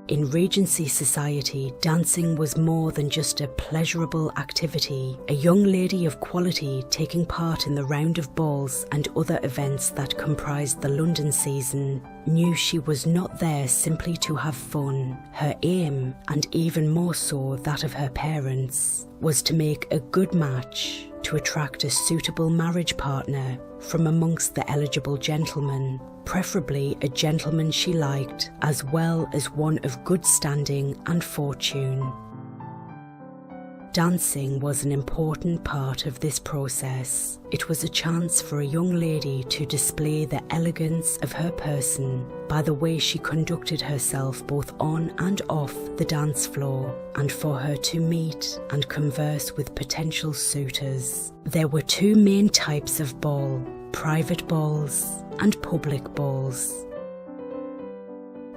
In Regency society, dancing was more than just a pleasurable activity. A young lady of quality taking part in the round of balls and other events that comprised the London season knew she was not there simply to have fun. Her aim, and even more so that of her parents, was to make a good match, to attract a suitable marriage partner from amongst the eligible gentlemen, preferably a gentleman she liked, as well as one of good standing and fortune. Dancing was an important part of this process. It was a chance for a young lady to display the elegance of her person by the way she conducted herself both on and off the dance floor, and for her to meet and converse with potential suitors. There were two main types of ball: private balls and public balls.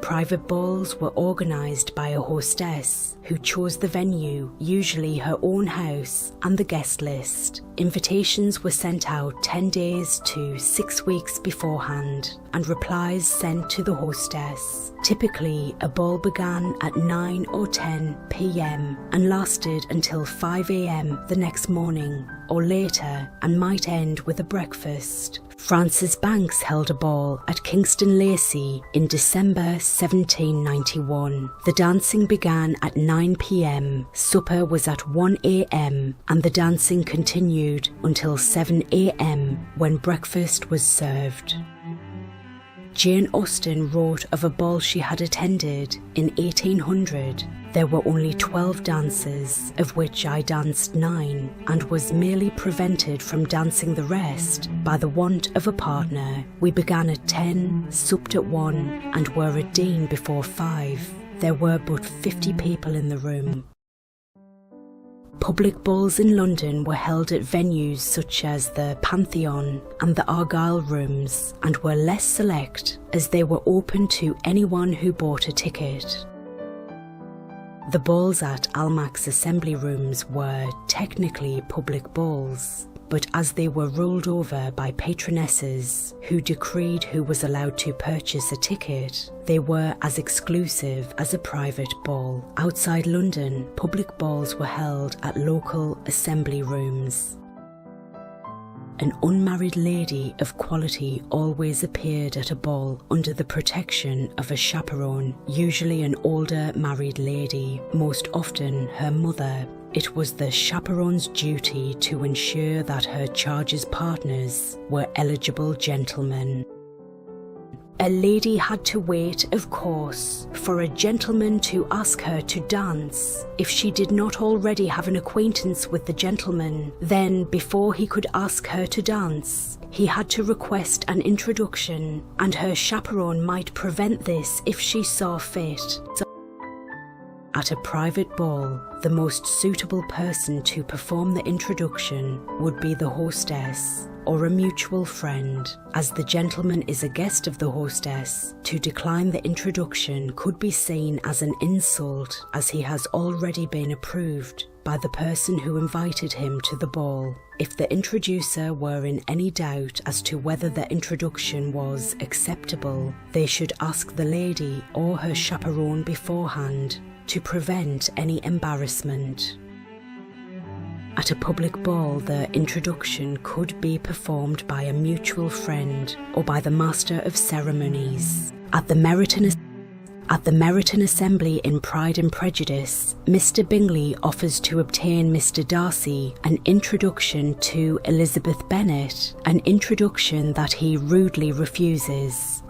Private balls were organised by a hostess who chose the venue, usually her own house, and the guest list. Invitations were sent out 10 days to 6 weeks beforehand, and replies sent to the hostess. Typically, a ball began at 9 or 10 p.m. and lasted until 5 a.m. the next morning, or later, and might end with a breakfast. Francis Banks held a ball at Kingston Lacy in December 1791. The dancing began at 9 p.m, supper was at 1 a.m, and the dancing continued until 7 a.m, when breakfast was served. Jane Austen wrote of a ball she had attended in 1800. There were only 12 dances, of which I danced 9, and was merely prevented from dancing the rest by the want of a partner. We began at 10, supped at 1, and were at Dean before 5. There were but 50 people in the room. Public balls in London were held at venues such as the Pantheon and the Argyle Rooms, and were less select as they were open to anyone who bought a ticket. The balls at Almack's Assembly Rooms were technically public balls, but as they were ruled over by patronesses who decreed who was allowed to purchase a ticket, they were as exclusive as a private ball. Outside London, public balls were held at local assembly rooms. An unmarried lady of quality always appeared at a ball under the protection of a chaperone, usually an older married lady, most often her mother. It was the chaperone's duty to ensure that her charge's partners were eligible gentlemen. A lady had to wait, of course, for a gentleman to ask her to dance. If she did not already have an acquaintance with the gentleman, then before he could ask her to dance, he had to request an introduction, and her chaperone might prevent this if she saw fit. At a private ball, the most suitable person to perform the introduction would be the hostess or a mutual friend. As the gentleman is a guest of the hostess, to decline the introduction could be seen as an insult, as he has already been approved by the person who invited him to the ball. If the introducer were in any doubt as to whether the introduction was acceptable, they should ask the lady or her chaperone beforehand to prevent any embarrassment. At a public ball, the introduction could be performed by a mutual friend or by the master of ceremonies. At the Meryton Assembly in Pride and Prejudice, Mr. Bingley offers to obtain Mr. Darcy an introduction to Elizabeth Bennet, an introduction that he rudely refuses.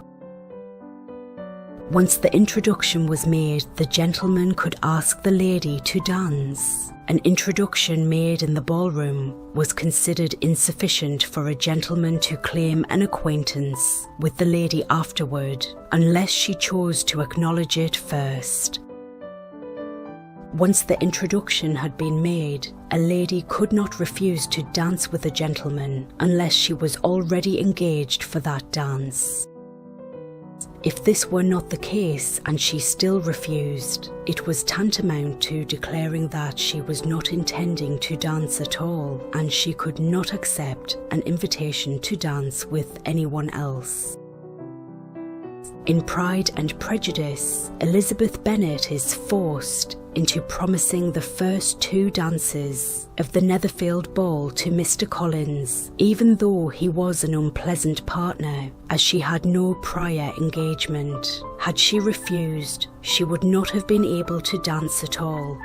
Once the introduction was made, the gentleman could ask the lady to dance. An introduction made in the ballroom was considered insufficient for a gentleman to claim an acquaintance with the lady afterward, unless she chose to acknowledge it first. Once the introduction had been made, a lady could not refuse to dance with a gentleman unless she was already engaged for that dance. If this were not the case and she still refused, it was tantamount to declaring that she was not intending to dance at all, and she could not accept an invitation to dance with anyone else. In Pride and Prejudice, Elizabeth Bennet is forced into promising the first 2 dances of the Netherfield ball to Mr. Collins, even though he was an unpleasant partner, as she had no prior engagement. Had she refused, she would not have been able to dance at all.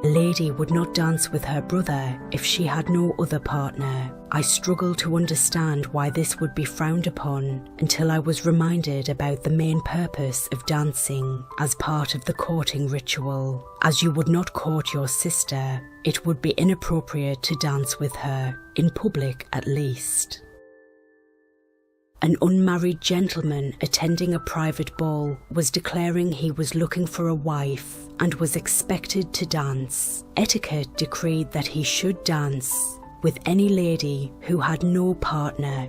A lady would not dance with her brother if she had no other partner. I struggled to understand why this would be frowned upon until I was reminded about the main purpose of dancing as part of the courting ritual. As you would not court your sister, it would be inappropriate to dance with her, in public at least. An unmarried gentleman attending a private ball was declaring he was looking for a wife and was expected to dance. Etiquette decreed that he should dance with any lady who had no partner.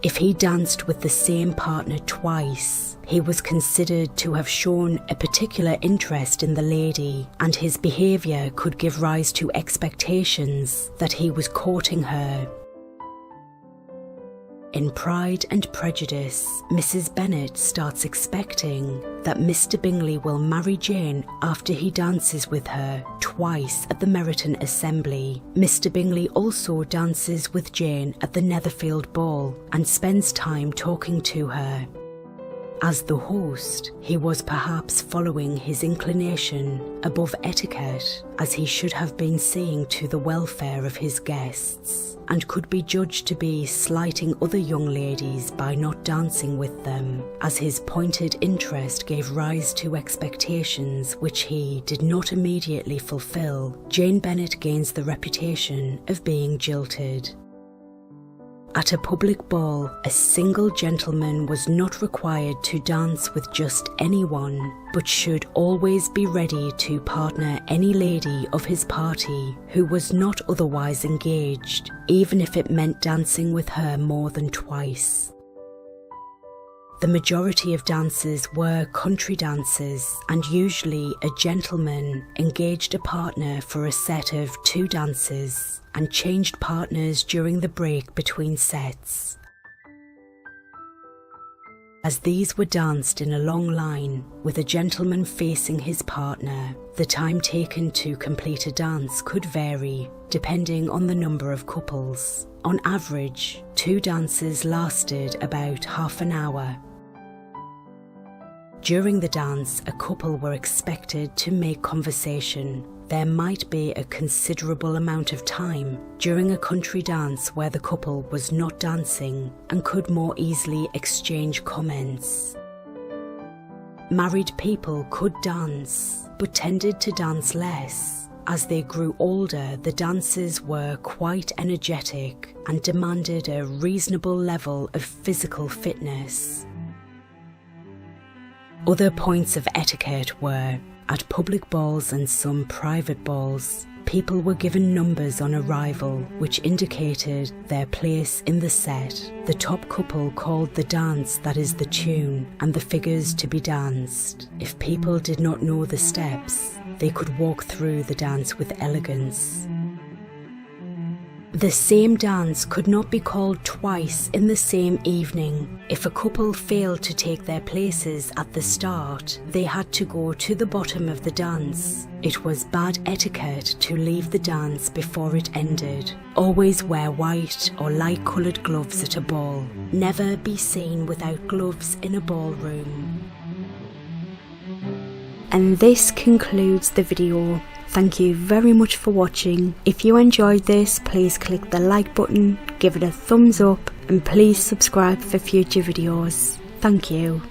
If he danced with the same partner twice, he was considered to have shown a particular interest in the lady, and his behaviour could give rise to expectations that he was courting her. In Pride and Prejudice, Mrs. Bennet starts expecting that Mr. Bingley will marry Jane after he dances with her twice at the Meryton Assembly. Mr. Bingley also dances with Jane at the Netherfield ball and spends time talking to her. As the host, he was perhaps following his inclination above etiquette, as he should have been seeing to the welfare of his guests, and could be judged to be slighting other young ladies by not dancing with them, as his pointed interest gave rise to expectations which he did not immediately fulfill. Jane Bennet gains the reputation of being jilted. At a public ball, a single gentleman was not required to dance with just anyone, but should always be ready to partner any lady of his party who was not otherwise engaged, even if it meant dancing with her more than twice. The majority of dances were country dances, and usually a gentleman engaged a partner for a set of 2 dances and changed partners during the break between sets. As these were danced in a long line, with a gentleman facing his partner, the time taken to complete a dance could vary, depending on the number of couples. On average, 2 dances lasted about half an hour. During the dance, a couple were expected to make conversation. There might be a considerable amount of time during a country dance where the couple was not dancing and could more easily exchange comments. Married people could dance, but tended to dance less. As they grew older, the dances were quite energetic and demanded a reasonable level of physical fitness. Other points of etiquette were, at public balls and some private balls, people were given numbers on arrival which indicated their place in the set. The top couple called the dance that is the tune and the figures to be danced. If people did not know the steps, they could walk through the dance with elegance. The same dance could not be called twice in the same evening. If a couple failed to take their places at the start, they had to go to the bottom of the dance. It was bad etiquette to leave the dance before it ended. Always wear white or light-coloured gloves at a ball. Never be seen without gloves in a ballroom. And this concludes the video. Thank you very much for watching. If you enjoyed this, please click the like button, give it a thumbs up, and please subscribe for future videos. Thank you.